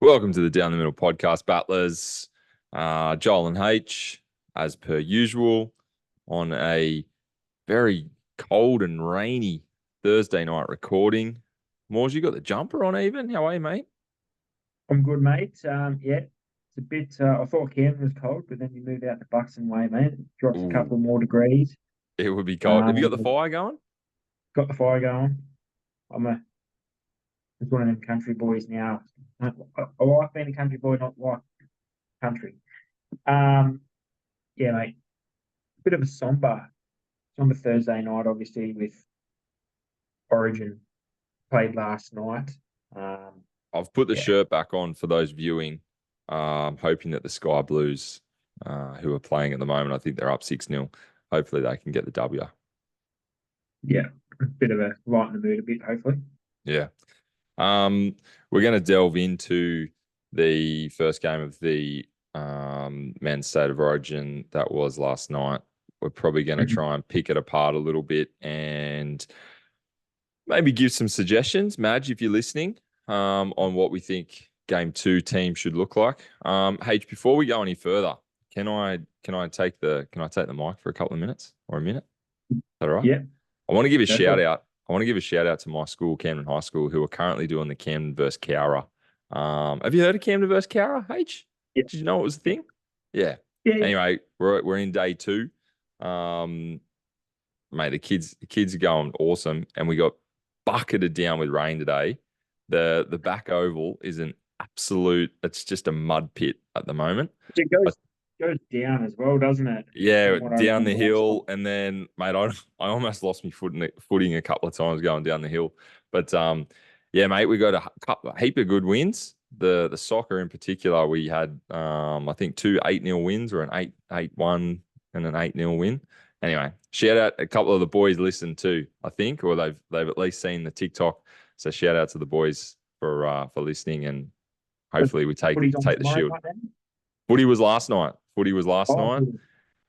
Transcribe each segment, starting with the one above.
Welcome to the Down the Middle podcast, Battlers. Joel and H, as per usual, on a very cold and rainy Thursday night recording. Moors, you got the jumper on even? How are you, mate? I'm good, mate. Yeah, it's a bit. I thought Canberra was cold, but then you moved out to Buxton Way, mate. It drops a Ooh, couple more degrees. it would be cold. Have you got the Um, fire going? got the fire going. Just one of them country boys now. I like being a country boy, not like country. Um, yeah, mate. Bit of a somber Thursday night, obviously with Origin played last night. Um, I've put the yeah, shirt back on for those viewing, hoping that the Sky Blues, who are playing at the moment, I think they're up 6-0. Hopefully they can get the W. yeah. Bit of a lighten the mood a bit, hopefully. Yeah. We're going to delve into the first game of the men's state of origin that was last night. We're probably going to Mhm. try and pick it apart a little bit and maybe give some suggestions, Madge, if you're listening, on what we think game two team should look like. H, before we go any further, can I take the mic for a couple of minutes or a minute? Is that all right? Yeah, I want to give a go for shout it. out. I want to give a shout out to my school, Camden High School, who are currently doing the Camden versus Cowra. Have you heard of Camden versus Cowra, H? Yeah, Did you know it was a thing? Yeah. yeah, yeah. Anyway, we're in day two. Um, Mate, the kids are going awesome, and we got bucketed down with rain today. The back oval is an absolute. It's just a mud pit at the moment. It goes down as well, doesn't it? Yeah, From what I down the remember last time. hill, and then mate, I almost lost my footing a couple of times going down the hill. But yeah, mate, we got a heap of good wins. The soccer in particular, we had I think two 8-0 wins or an 8-1 and an 8-0 win. Anyway, shout out a couple of the boys listened too, I think, or they've at least seen the TikTok. So shout out to the boys for listening, and But hopefully we take footy's on take the tomorrow shield. night then? Footy was last night. Footy was last Oh, night.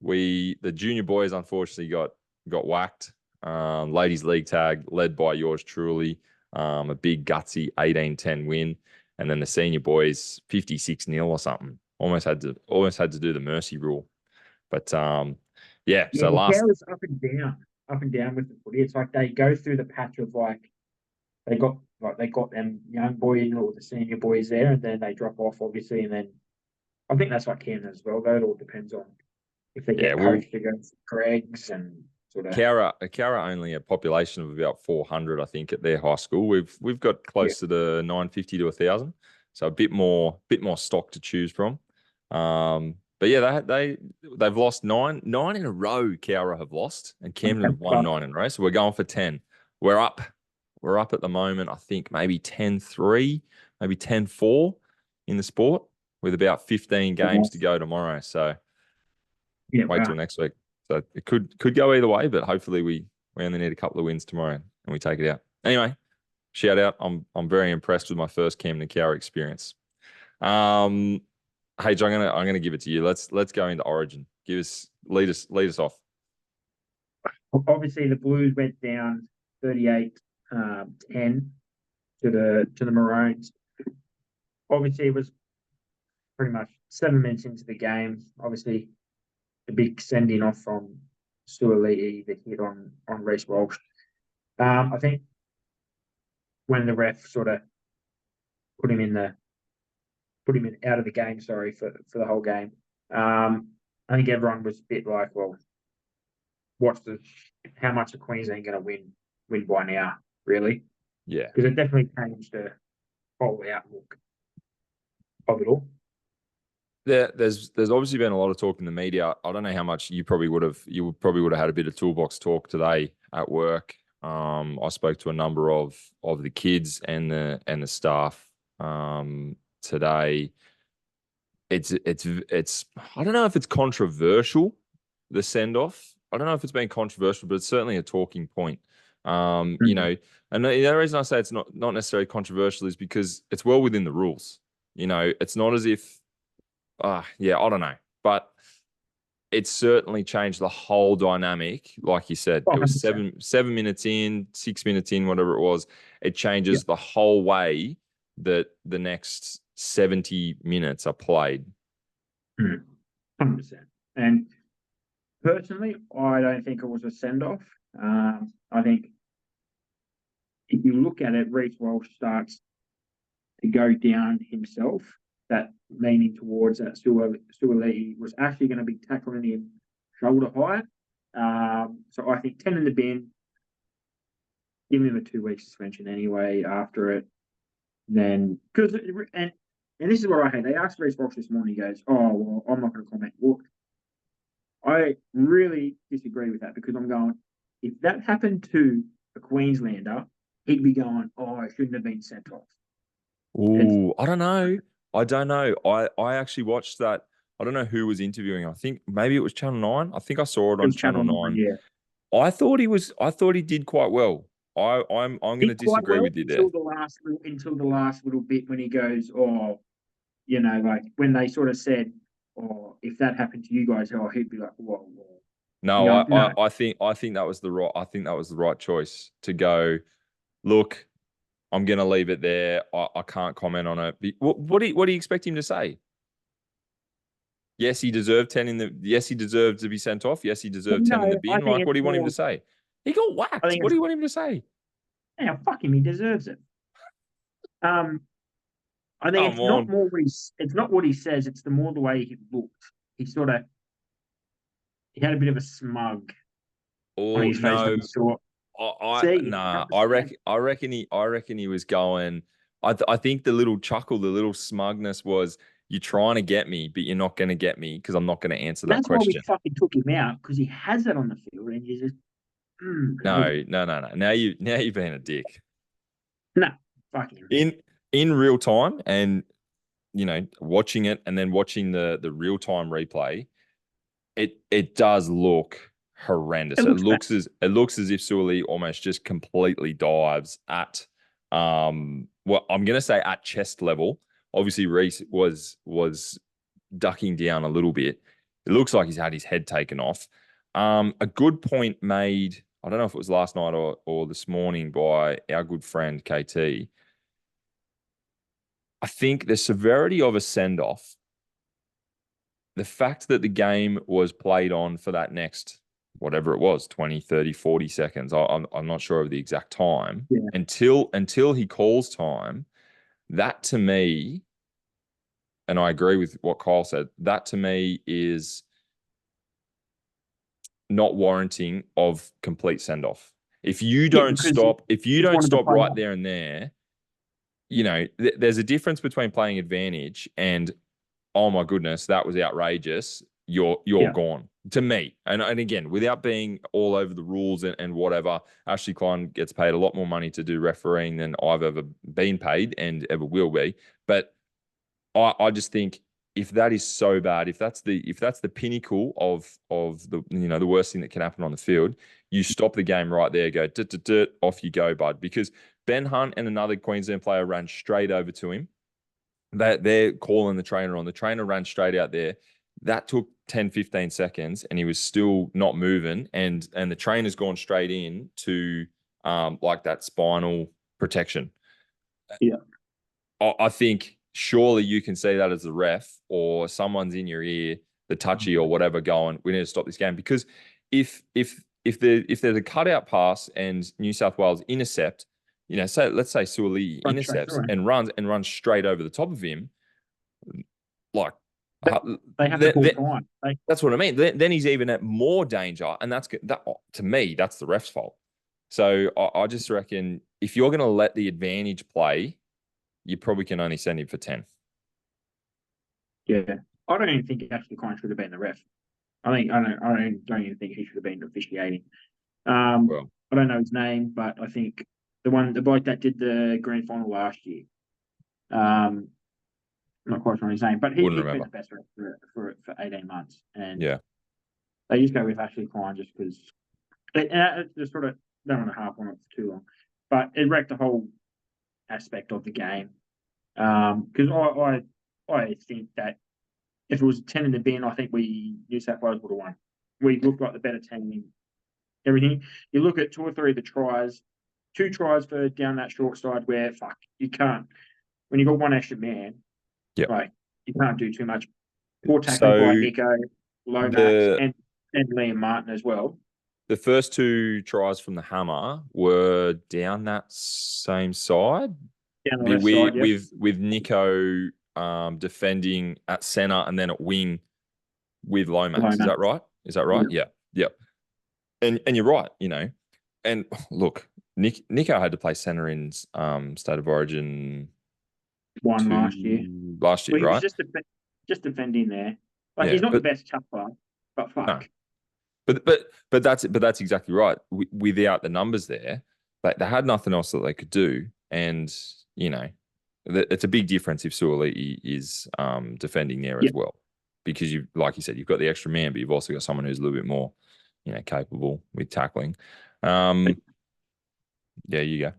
good. The junior boys unfortunately got whacked. Ladies league tag led by yours truly. A big gutsy 18-10 win. And then the senior boys 56-0 or something. Almost had to do the mercy rule. But yeah, Yeah, so the last power's up and down with the footy. It's like they go through the patch of they got them young boys or the senior boys there, and then they drop off obviously, and then I think that's like Canada as well. Though it all depends on if they yeah, get well coached to go for Greg's and sort of Cowra only a population of about 400, I think, at their high school. We've got yeah. closer to 950 to 1,000, so a bit more stock to choose from. But yeah, they've lost nine in a row. Cowra have lost, and Camden have won But 9 in a row. So we're going for 10. We're up. We're up at the moment. I think maybe 10-3, maybe 10-4 in the sport, with about 15 games to go tomorrow. So yeah, wait till wow. next week. So it could go either way, but hopefully we only need a couple of wins tomorrow and we take it out. Anyway, shout out. I'm very impressed with my first Camden Cowra experience. Um, hey, I'm gonna give it to you. Let's go into Origin. Lead us off. Obviously, the Blues went down 38-10 to the Maroons. Obviously, it was pretty much 7 minutes into the game. Obviously, the big sending off from Suoliti that hit on Reece Walsh. I think when the ref sort of put him in the put him in out of the game, sorry for the whole game. I think everyone was a bit like, well, what's the how much are Queensland going to win by now, really? Yeah. Because it definitely changed the whole outlook of it all. There's obviously been a lot of talk in the media. I don't know how much you probably would have had a bit of toolbox talk today at work. I spoke to a number of the kids and the staff today. It's I don't know if it's controversial, the send off. I don't know if it's been controversial, but it's certainly a talking point. Mm. And the reason I say it's not necessarily controversial is because it's well within the rules. It's not as if yeah, I don't know. But it's certainly changed the whole dynamic. Like you said, Oh, it was 100%. 7 minutes in, 6 minutes in, whatever it was. It Yeah. changes the whole way that the next 70 minutes are played. 100%. And personally, I don't think it was a send-off. I think if you look at it, Reece Walsh starts to go down himself, that leaning towards that Suaalii was actually going to be tackling him shoulder height. So I think 10 in the bin, give him a 2-week suspension anyway after it. Then, because, and this is what I hate. They asked Reece Walsh this morning, he goes, oh, well, I'm not going to comment. Well, I really disagree with that because I'm going, if that happened to a Queenslander, he'd be going, oh, I shouldn't have been sent off. Oh, I don't know. I don't know. I actually watched that. I don't know who was interviewing. I think maybe it was Channel 9. I think I saw it on Channel 9. Yeah. I thought he did quite well. I'm going to disagree with you there. Until the last little bit when he goes, oh, you know, like when they sort of said, oh, if that happened to you guys, oh, he'd be like, whoa. No, You know, I think that was the right choice to go. Look, I'm going to leave it there. I can't comment on it. What do you expect him to say? Yes, he deserved 10 in the. Yes, he deserved to be sent off. Yes, he deserved 10 in the bin. Like, what do you want him to say? He got whacked. What do you want him to say? Yeah, fuck him. He deserves it. I think it's not what he says. It's the way he looked. He had a bit of a smug on his face when he saw. I reckon he was going. I think the little chuckle, the little smugness was, you're trying to get me, but you're not going to get me because I'm not going to answer that question. That's why we fucking took him out, because he has it on the field and you just. No. Now you're being a dick. No, fucking. In real time, and watching it and then watching the real time replay, it does look horrendous. It looks as if Suaalii almost just completely dives at I'm gonna say at chest level. Obviously, Reece was ducking down a little bit. It looks like he's had his head taken off. A good point made, I don't know if it was last night or this morning, by our good friend KT. I think the severity of a send-off, the fact that the game was played on for that next, whatever it was, 20, 30, 40 seconds, I'm not sure of the exact time, until he calls time, that to me, and I agree with what Kyle said, that to me is not warranting of complete send-off. If you don't stop right there and there, there's a difference between playing advantage and, oh my goodness, that was outrageous, you're gone, to me. And again, without being all over the rules and whatever, Ashley Klein gets paid a lot more money to do refereeing than I've ever been paid and ever will be. But I just think, if that is so bad, if that's the pinnacle of the the worst thing that can happen on the field, you stop the game right there, go off you go, bud. Because Ben Hunt and another Queensland player ran straight over to him. They're calling the trainer on. The trainer ran straight out there. That took 10, 15 seconds, and he was still not moving. And the trainer's gone straight in to like that spinal protection. Yeah, I think surely you can see that as a ref, or someone's in your ear, the touchy or whatever, going, we need to stop this game. Because if there's a cutout pass and New South Wales intercept, let's say Suaalii intercepts and runs straight over the top of him, like, they have to call time. That's what I mean. Then he's even at more danger, and that to me, that's the ref's fault. So I just reckon, if you're going to let the advantage play, you probably can only send him for 10. Yeah, I don't even think Ashley Klein should have been the ref. I don't even think he should have been officiating. I don't know his name, but I think the bloke that did the grand final last year. I'm not quite sure his name, but he's been the best ref for 18 months, and they just go with Ashley Klein just because. Just sort of don't want to harp on it for too long, but it wrecked the whole aspect of the game. Because I think that if it was 10 in the bin, I think New South Wales would have won. We looked like the better team in everything. You look at 2 or 3 of the tries, 2 tries for down that short side where you can't, when you got one extra man, Yep. Like, you can't do too much. Poor tackling by So Nico, Lomax, the and Liam Martin as well. the first two tries from the Hammer were down that same side. Down the left side, yep. With Nico defending at center and then at wing with Lomax. Is that Lomax. right? Is that right? Yeah. Yeah. And you're right, you know. And look, Nico had to play center in State of Origin One last year. last year, Well, he was right? just defending there. Like, Yeah, he's not the but best chuckler, but no, fuck. but that's exactly right. Without the numbers there, they had nothing else that they could do, and you know, it's a big difference if Suoliti is defending there as Yep. well, because you, like you said, you've got the extra man, but you've also got someone who's a little bit more, you know, capable with tackling. Yeah, you go.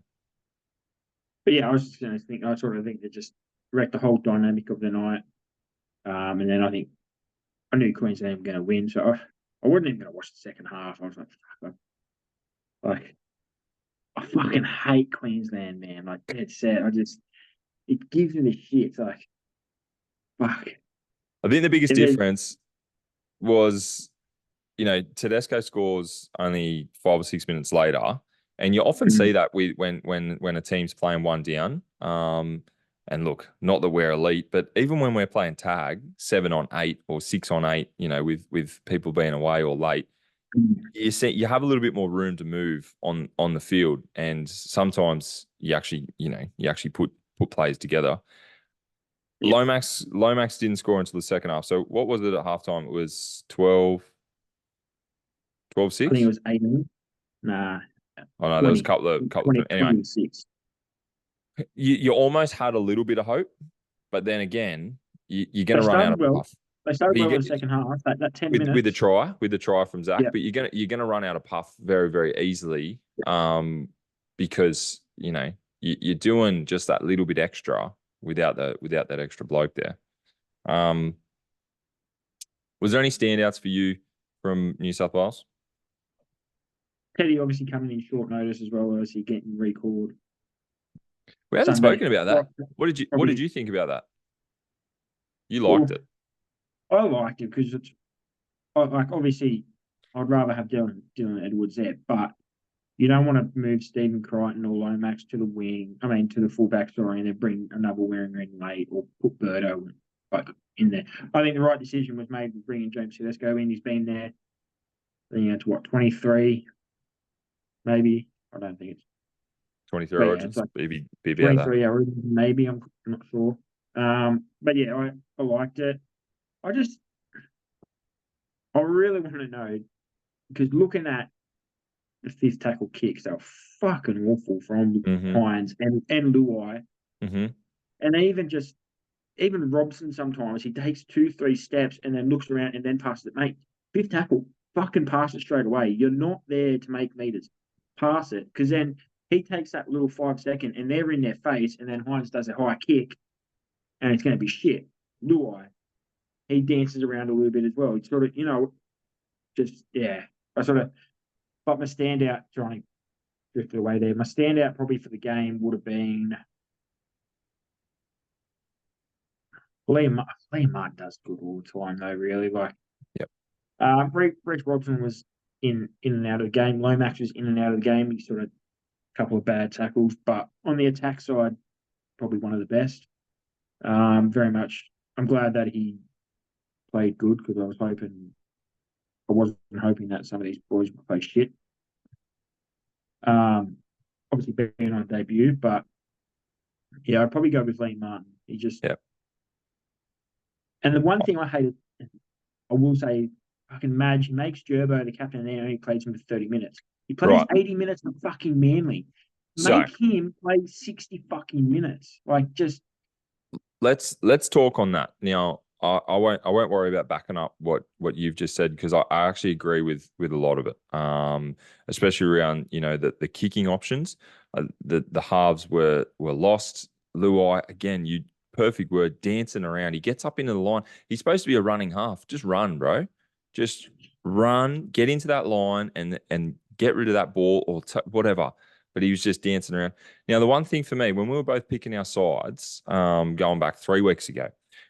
But yeah, I was just going to think, I sort of think it just wrecked the whole dynamic of the night. And then I knew Queensland were going to win, so I wasn't even going to watch the second half. I was like, fuck, like, I fucking hate Queensland, man. Like, dead set. It gives me the shit. Like, fuck. I think the biggest And then, difference was, you know, Tedesco scores only 5 or 6 minutes later, and you often see that when a team's playing one down. And look, not that we're elite, but even when we're playing tag 7-on-8 or 6-on-8, you know, with people being away or late, you have a little bit more room to move on the field, and sometimes you actually put plays together. yeah, Lomax didn't score until the second half. So what was it at halftime? It was 12, I think it 12-6? was 18. Nah, Oh no, there was a 20, couple of 20, them. Anyway, 26. you almost had a little bit of hope, but then again, you're going They to run out started of well. puff. They started But well in the second half. That 10 with minutes. the try from Zach, Yeah. but you're gonna run out of puff very, very easily, because you know you're doing just that little bit extra without that extra bloke there. Was there any standouts for you from New South Wales? Teddy obviously coming in short notice as well, obviously getting recalled We haven't Sunday. spoken about that. What did you think about that? You liked Well, it. I liked it because it's like, obviously I'd rather have Dylan Edwards there, but you don't want to move Stephen Crichton or Lomax to the wing. I mean, to the fullback, sorry, and then bring another winger in late or put Birdo like in there. I think the right decision was made with bringing James Tedesco in. He's been there, I think it's what, 23, maybe. I don't think it's 23 but yeah, it's origins, like be about that. 23 hours, maybe. I'm not sure. But yeah, I liked it. I really want to know because looking at the fifth tackle kicks, they were fucking awful from Mm-hmm. Hines and Luai. Mm-hmm. And even Robson sometimes he takes 2-3 steps and then looks around and then passes it. Mate, fifth tackle, fucking pass it straight away. You're not there to make meters. Pass it. Because then he takes that little 5 second and they're in their face, and then Hines does a high kick and it's going to be shit. Luai, he dances around a little bit as well. It's sort of, yeah. I sort of, but my standout, trying to drift away there, my standout probably for the game would have been Liam Martin does good all the time, though, really. Like, Yep. Reece Robson was in and out of the game. Lomax was in and out of the game. He sort of a couple of bad tackles, but on the attack side, probably one of the best. Very much. I'm glad that he played good because I wasn't hoping that some of these boys would play shit. Obviously being on debut, but yeah, I'd probably go with Liam Martin. He just Yep. And the one thing I hated, I will say, fucking Madge makes Gerbo the captain and then only plays him for 30 minutes. He plays Right. 80 minutes at fucking Manly. So Make him play 60 fucking minutes. Like, just let's talk on that now. I won't worry about backing up what you've just said, because I actually agree with a lot of it. Especially around, you know, the kicking options. The halves were lost. Luai, again, perfect word, dancing around. He gets up into the line. He's supposed to be a running half. Just run, bro. Just run. Get into that line and get rid of that ball or whatever. But he was just dancing around. Now, the one thing for me, when we were both picking our sides, going back 3 weeks ago,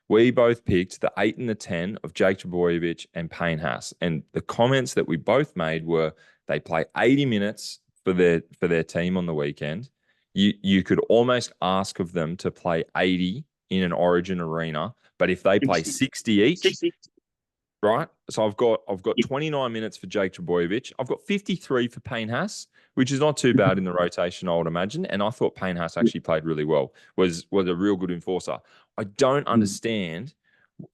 we both picked the 8 and the 10 of Jake Trbojevic and Payne Haas. And the comments that we both made were they play 80 minutes for their team on the weekend. You could almost ask of them to play 80 in an Origin arena, but if they play 60 each, 60. right? So I've got Yeah. 29 minutes for Jake Trbojevic. I've got 53 for Payne Haas, which is not too bad in the rotation, I would imagine. And I thought Payne Haas actually played really well, was a real good enforcer. I don't understand.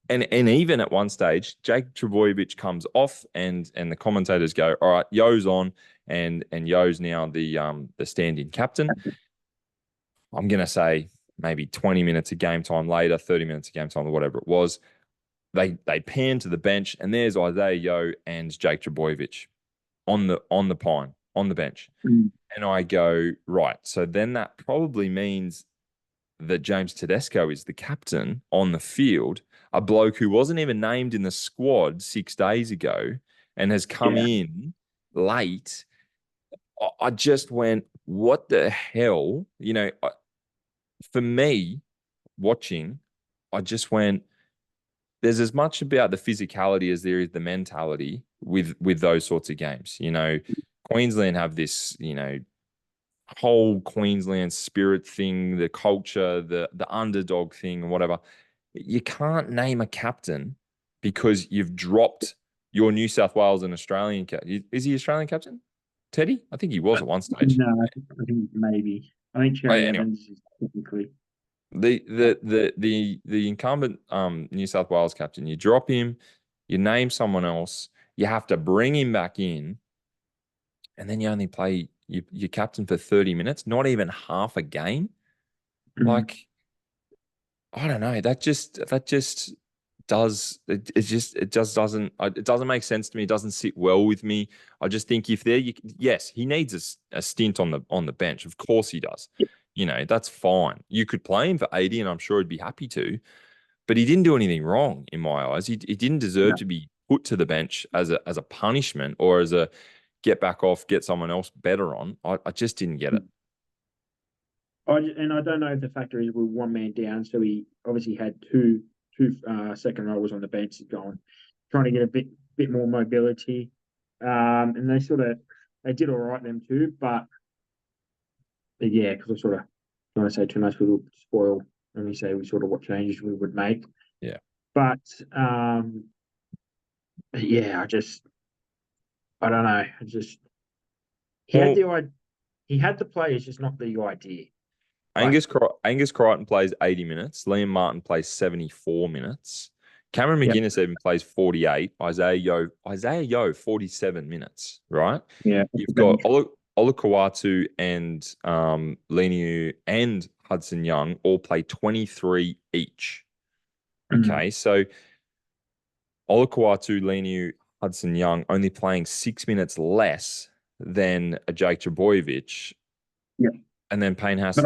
And even at one stage, Jake Trbojevic comes off and the commentators go, all right, Yo's on, and Yo's now the stand-in captain. I'm gonna say maybe 20 minutes of game time later, 30 minutes of game time, or whatever it was. They pan to the bench, and there's Isaiah Yo and Jake Trbojevic on the bench. Mm. And I go, right. So then that probably means that James Tedesco is the captain on the field, a bloke who wasn't even named in the squad 6 days ago and has come in late. I just went, what the hell? For me, watching, I just went, there's as much about the physicality as there is the mentality with those sorts of games. Queensland have this, whole Queensland spirit thing, the culture, the underdog thing, and whatever. You can't name a captain because you've dropped your New South Wales and Australian captain. Is he Australian captain? Teddy? I think he was at one stage. No, I think maybe. I think Cherry Anyway, Evans is technically. the incumbent New South Wales captain, you drop him, you name someone else, you have to bring him back in, and then you only play your captain for 30 minutes, not even half a game. Like, I don't know. That just does it just doesn't make sense to me. It doesn't sit well with me. I just think if there, yes, he needs a stint on the bench. Of course he does. That's fine. You could play him for 80, and I'm sure he'd be happy to. But he didn't do anything wrong in my eyes. He didn't deserve No. to be put to the bench as a punishment or as a get back off, get someone else better on. I just didn't get it. And I don't know if the factor is we're one man down, so he obviously had two second rollers on the bench going, trying to get a bit more mobility. And they did all right them too, but yeah, because I sort of don't want to say too much, we'll spoil when we say we sort of what changes we would make. Yeah. But yeah, I don't know. He had he had the play, it's just not the idea. Angus Crichton plays 80 minutes. Liam Martin plays 74 minutes. Cameron Yep. McGuinness even plays 48. Isaiah Yo 47 minutes, right? Yeah. You've got Olakau'atu and Leniu and Hudson Young all play 23 each. Okay, so Olakau'atu, Leniu, Hudson Young only playing 6 minutes less than a Jake Trbojevic. Yeah. And then Payne has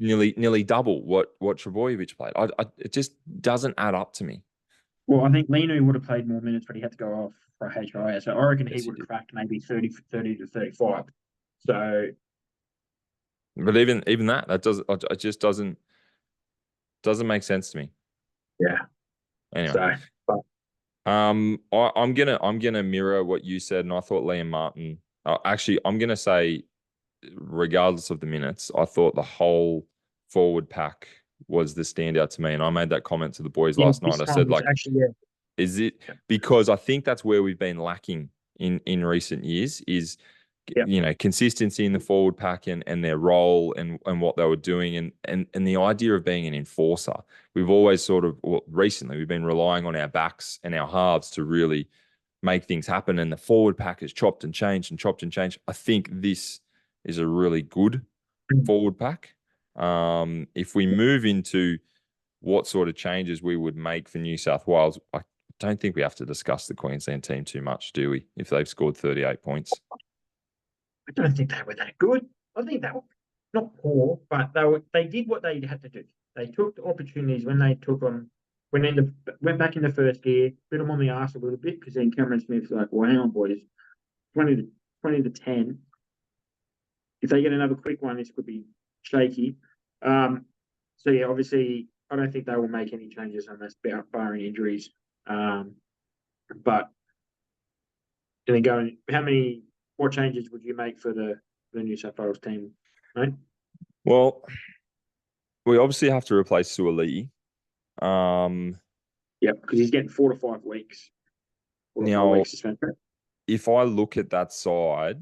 nearly double what Trbojevic played. It just doesn't add up to me. Well, I think Lino would have played more minutes, but he had to go off for HIA. So I reckon Yes, he would have cracked maybe 30 to 35. So, but even that it just doesn't make sense to me. yeah. Anyway, So, but, I'm gonna mirror what you said, and I thought Liam Martin. Actually, I'm gonna say, regardless of the minutes, I thought the whole forward pack was the standout to me, and I made that comment to the boys yeah, last night. I said, like, actually, yeah. is it because I think that's where we've been lacking in recent years is consistency in the forward pack and their role and what they were doing and the idea of being an enforcer. We've always recently we've been relying on our backs and our halves to really make things happen, and the forward pack has chopped and changed and chopped and changed. I think this is a really good forward pack. If we move into what sort of changes we would make for New South Wales, I don't think we have to discuss the Queensland team too much, do we? If they've scored 38 points. I don't think they were that good. I think they were not poor, but they did what they had to do. They took the opportunities when they took them, went back in the first gear, bit them on the arse a little bit, because then Cameron Smith's like, well, hang on, boys, 20 to 10. If they get another quick one, this could be shaky. So yeah, obviously I don't think they will make any changes unless barring injuries. But then going, what changes would you make for the New South Wales team, mate? Well, we obviously have to replace Suoliti. Yeah, because he's getting 4 to 5 weeks. 4 to 5 Now, weeks suspension. if I look at that side,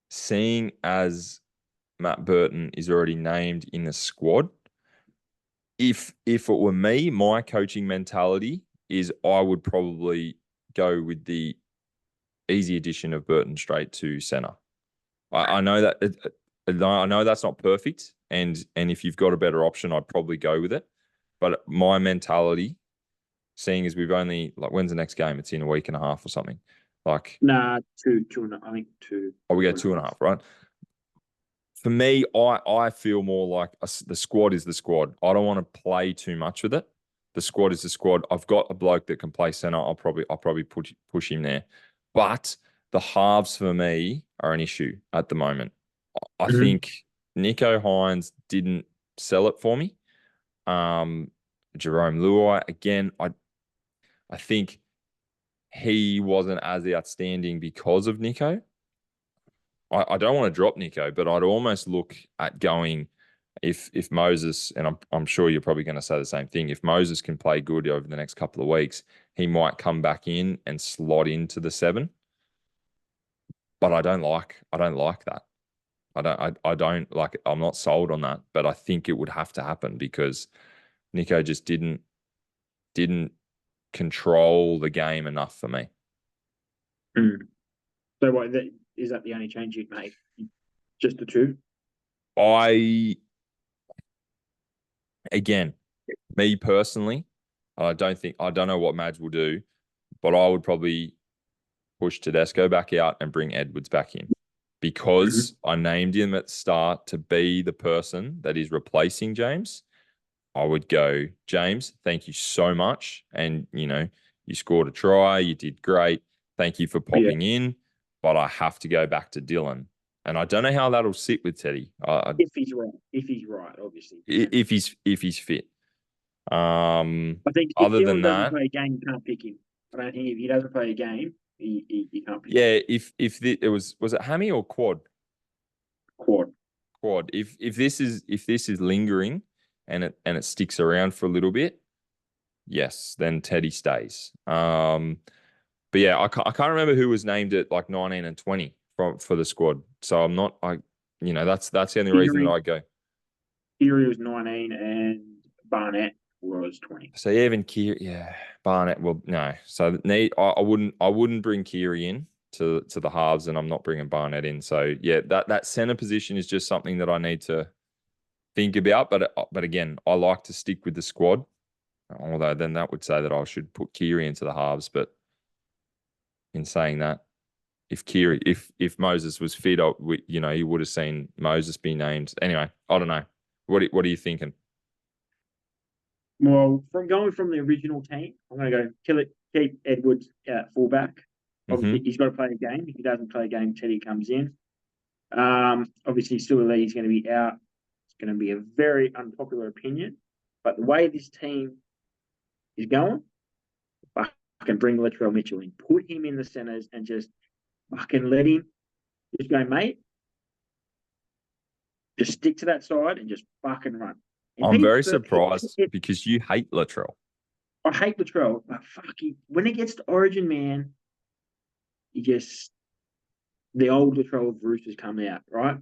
seeing as Matt Burton is already named in the squad, if it were me, my coaching mentality is I would probably go with the easy addition of Burton straight to centre. I know that I know that's not perfect, and if you've got a better option, I'd probably go with it. But my mentality, seeing as we've only when's the next game? It's in a week and a half or something. Nah, two and I think two. Oh, we go 2.5, right? For me, I feel more like the squad is the squad. I don't want to play too much with it. The squad is the squad. I've got a bloke that can play centre. I'll probably push him there. But the halves for me are an issue at the moment. I think Nico Hines didn't sell it for me. Jerome Luai, again, I think he wasn't as outstanding because of Nico. I don't want to drop Nico, but I'd almost look at going if Moses, and I'm sure you're probably going to say the same thing. If Moses can play good over the next couple of weeks, he might come back in and slot into the 7. But I don't like that. I don't like. I'm not sold on that, but I think it would have to happen because Nico just didn't control the game enough for me. So what is that the only change you'd make? Just the 2? Again, me personally, I don't know what Mads will do, but I would probably push Tedesco back out and bring Edwards back in because I named him at the start to be the person that is replacing James. I would go, James, thank you so much. And, you scored a try. You did great. Thank you for popping in. But I have to go back to Dylan. And I don't know how that'll sit with Teddy. If he's right, obviously. If he's fit. I think if other Dylan than doesn't that, play a game, you can't pick him. I don't think if he doesn't play a game, you can't pick him. Yeah, if it was it hammy or quad? Quad. If this is lingering and it sticks around for a little bit, yes, then Teddy stays. But yeah, I can't remember who was named at 19 and 20 for the squad. So I'm not that's the only reason that I go. Kiri was 19 and Barnett was 20. So even Kiri, Barnett. Well, no. So I wouldn't bring Kiri in to the halves, and I'm not bringing Barnett in. So yeah, that center position is just something that I need to think about. But again, I like to stick with the squad. Although then that would say that I should put Kiri into the halves. But in saying that, if Moses was fit, you would have seen Moses be named. Anyway, I don't know. What are you thinking? Well, going from the original team, I'm going to go keep Edwards at fullback. Obviously, he's got to play a game. If he doesn't play a game, Teddy comes in. Obviously, Suoliti is going to be out. It's going to be a very unpopular opinion. But the way this team is going, I can bring Latrell Mitchell in, put him in the centres, and just fucking let him just go, mate. Just stick to that side and just fucking run. And I'm very surprised because you hate Latrell. I hate Latrell, but when it gets to Origin, man, the old Latrell of Roosters come out, right?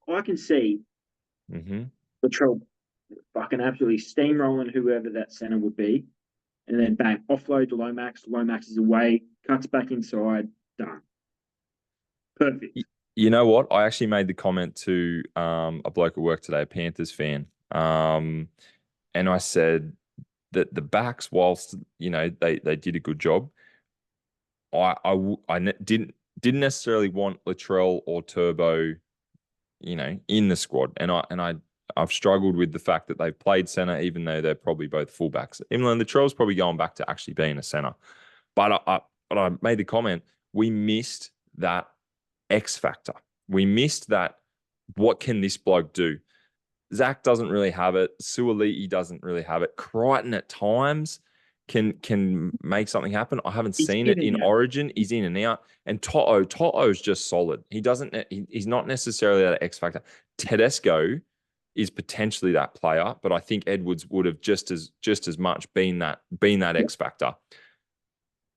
I can see Latrell fucking absolutely steamrolling whoever that centre would be, and then bang, offload to Lomax. Lomax is away, cuts back inside, done. Perfect. You know what? I actually made the comment to a bloke at work today, a Panthers fan, and I said that the backs, whilst they did a good job, I didn't necessarily want Latrell or Turbo, in the squad, and I've struggled with the fact that they've played centre, even though they're probably both fullbacks. Even though Latrell's probably going back to actually being a centre, but I made the comment, we missed that X factor. We missed that. What can this bloke do? Zach doesn't really have it. Suoliti doesn't really have it. Crichton at times can make something happen. I haven't He's seen in it and in out. Origin. He's in and out. And To'o's just solid. He's not necessarily that X factor. Tedesco is potentially that player, but I think Edwards would have just as much been that X factor.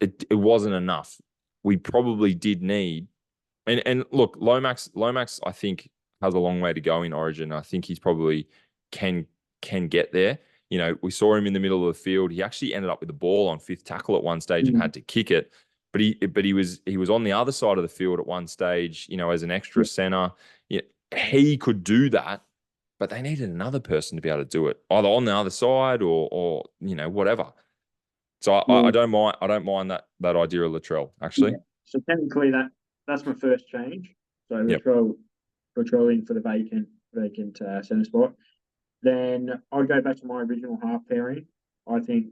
It wasn't enough. We probably did need, and look, Lomax I think has a long way to go in Origin. I think he's probably can get there. You know, we saw him in the middle of the field. He actually ended up with the ball on fifth tackle at one stage and had to kick it. But he was on the other side of the field at one stage, you know, as an extra center. Yeah, he could do that, but they needed another person to be able to do it, either on the other side or you know, whatever. So I don't mind that idea of Latrell, actually. Yeah. So technically that's my first change. So Yep. Latrell in for the vacant centre spot. Then I'd go back to my original half pairing. I think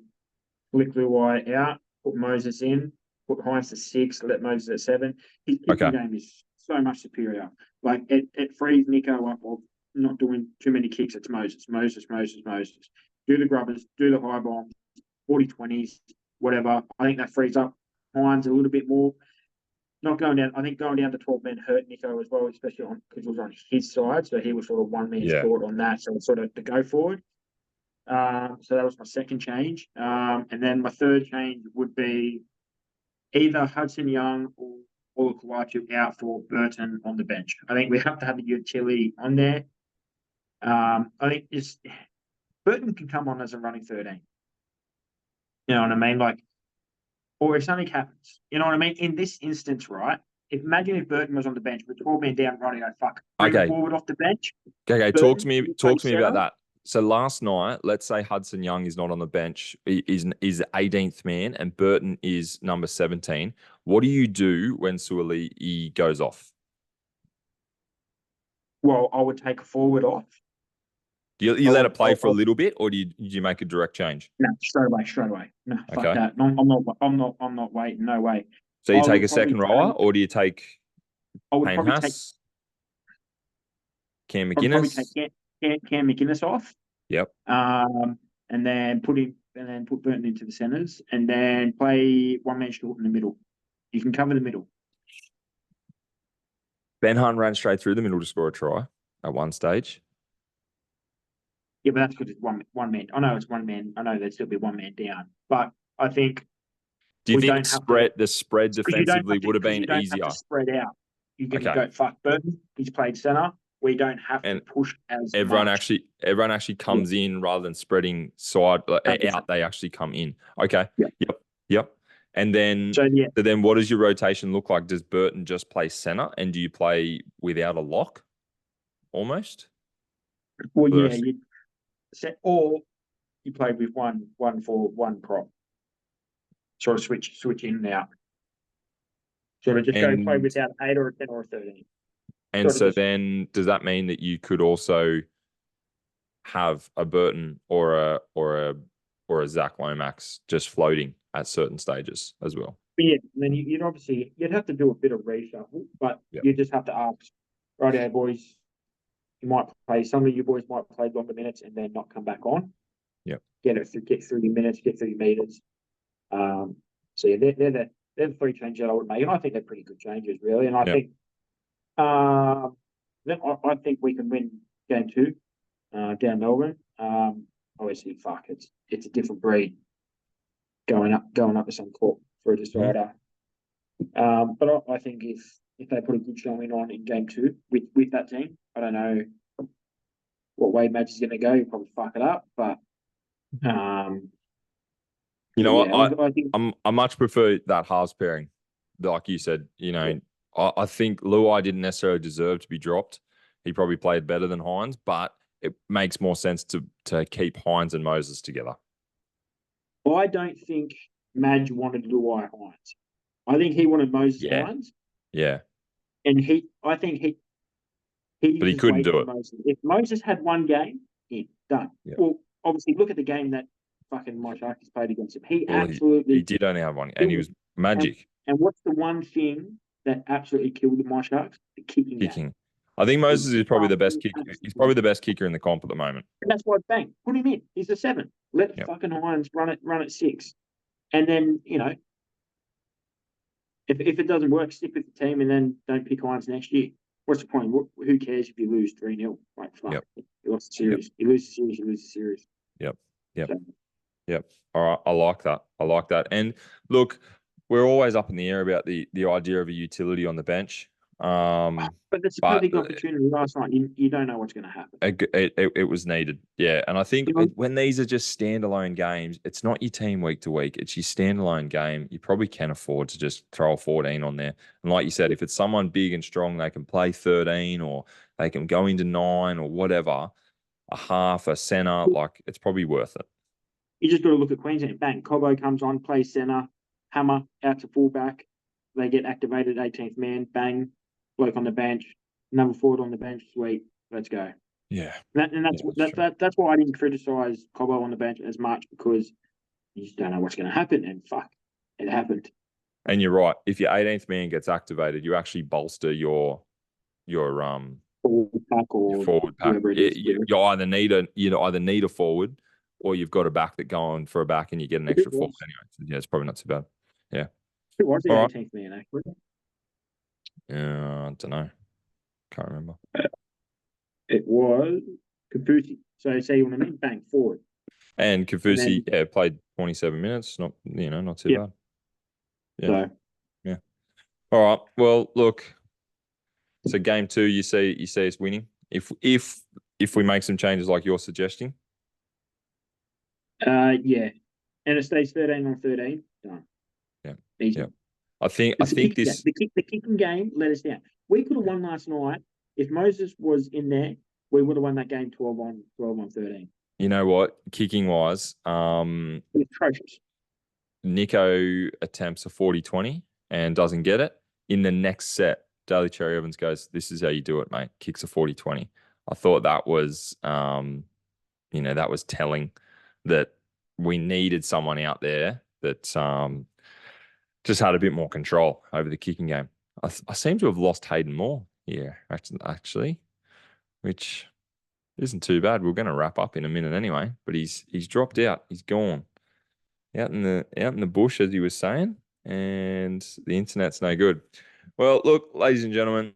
flick Luai out, put Moses in, put Hines to 6, let Moses at 7. His kicking game is so much superior. Like it frees Nico up of not doing too many kicks. It's Moses. Do the grubbers, do the high bombs, 40-20s, whatever. I think that frees up Hines a little bit more. Not going down. I think going down to 12 men hurt Nico as well, especially because it was on his side. So he was sort of one man short on that. So it's sort of the go forward. So that was my second change. And then my third change would be either Hudson Young or Kawachu out for Burton on the bench. I think we have to have a utility on there. I think Burton can come on as a running 13. You know what I mean? Like, or if something happens, you know what I mean? In this instance, right? Imagine if Burton was on the bench with 12 men down running, bring forward off the bench. Okay, Burton, talk to me about that. So last night, let's say Hudson Young is not on the bench, is 18th man, and Burton is number 17. What do you do when Suoliti goes off? Well, I would take a forward off. Do you let it play for a little bit, or do you make a direct change? No, straight away. No, fuck that. No, I'm not waiting. No way. So you take a second rower, or do you take Payne Haas, Cam McInnes? Probably take Cam McInnes off. Yep. And then put Burton into the centres, and then play one man short in the middle. You can cover the middle. Ben Hunt ran straight through the middle to score a try at one stage. Yeah, but that's because it's one man. I know it's one man. I know there'd still be one man down, but I think. Do you think the spread defensively would have been easier? You have to spread out. You can go fuck Burton. He's played centre. We don't have to push as everyone much. Everyone actually comes in rather than spreading out. They actually come in. Okay. Yep. And then, so then what does your rotation look like? Does Burton just play centre, and do you play without a lock? Almost. Well, yeah, or you play with one for one prop. Sort of switch in and out. Sort of just go play without 8 or a 10 or a 13. And so then, does that mean that you could also have a Burton or a Zach Lomax just floating at certain stages as well? Yeah, and then you'd have to do a bit of reshuffle, but you just have to ask, righto, boys, some of you boys might play longer minutes and then not come back on. Yeah, get through your minutes, get through your meters. So yeah, they're the 3 changes that I would make, and I think they're pretty good changes, really. And I think, I think we can win game 2 down Melbourne. Obviously, it's a different breed going up to some court for a decider. But I think if they put a good showing on in game 2 with that team, I don't know what way Madge is going to go. He'll probably fuck it up, but you know what? I much prefer that halves pairing. Like you said, you know, I think Luai didn't necessarily deserve to be dropped. He probably played better than Hines, but it makes more sense to keep Hines and Moses together. I don't think Madge wanted Luai Hines. I think he wanted Moses Hines. Yeah. And I think he but he couldn't do it. Moses. If Moses had one game, done. Yeah. Well, obviously, look at the game that fucking Mike Sharkey's played against him. He did only have one, and he was magic. And what's the one thing that absolutely killed the My Sharks? The kicking. I think Moses is probably the best kicker. He's probably And the best kicker in the comp at the moment. that's why bang, put him in. He's a 7. Let Yep. fucking Irons run at 6. And then, if it doesn't work, stick with the team and then don't pick Irons next year. What's the point? Who cares if you lose 3-0? Like, fuck. Yep. You lost the series. You lose the series, you lose the series. Yep. Yep. So, Yep. All right. I like that. I like that. And look, we're always up in the air about the idea of a utility on the bench. but that's a But perfect opportunity last night. You don't know what's going to happen. it was needed. Yeah. And I think You know? when these are just standalone games, it's not your team week to week. It's your standalone game. You probably can afford to just throw a 14 on there. And like you said, if it's someone big and strong, they can play 13 or they can go into 9 or whatever, a half, a center, like it's probably worth it. You just got to look at Queensland. Bang, Cobbo comes on, plays centre, Hammer out to fullback. They get activated, 18th man. Bang, bloke on the bench, number forward on the bench. Sweet, let's go. Yeah. That's why I didn't criticise Cobbo on the bench as much, because you just don't know what's going to happen. And fuck, it happened. And you're right. If your 18th man gets activated, you actually bolster your Forward pack or forward pack. whoever it is. You either need a forward or you've got a back that going for a back and you get an extra forward anyway. So yeah, it's probably not too bad. Yeah. Who was the All right. 18th man, actually? I don't know. Can't remember. It was Kafusi. So say you want to mean bang forward. And Kafusi, played 27 minutes. Not too bad. Yeah. So, yeah. All right. Well, look. So game 2, you see us winning. If we make some changes like you're suggesting. yeah. And it stays 13 on 13. Done. Yeah. Easy. Yeah. I think this the kicking game let us down. We could have won last night if Moses was in there. We would have won that game 12 on 13. You know what? Kicking wise, It's atrocious. Nico attempts a 40-20 and doesn't get it. In the next set, Daly Cherry Evans goes, "This is how you do it, mate." Kicks a 40-20. I thought that was that was telling that we needed someone out there that just had a bit more control over the kicking game. I seem to have lost Hayden Moore here, actually, which isn't too bad. We're going to wrap up in a minute anyway, but he's dropped out. He's gone out in the bush, as he was saying, and the internet's no good. Well, look, ladies and gentlemen,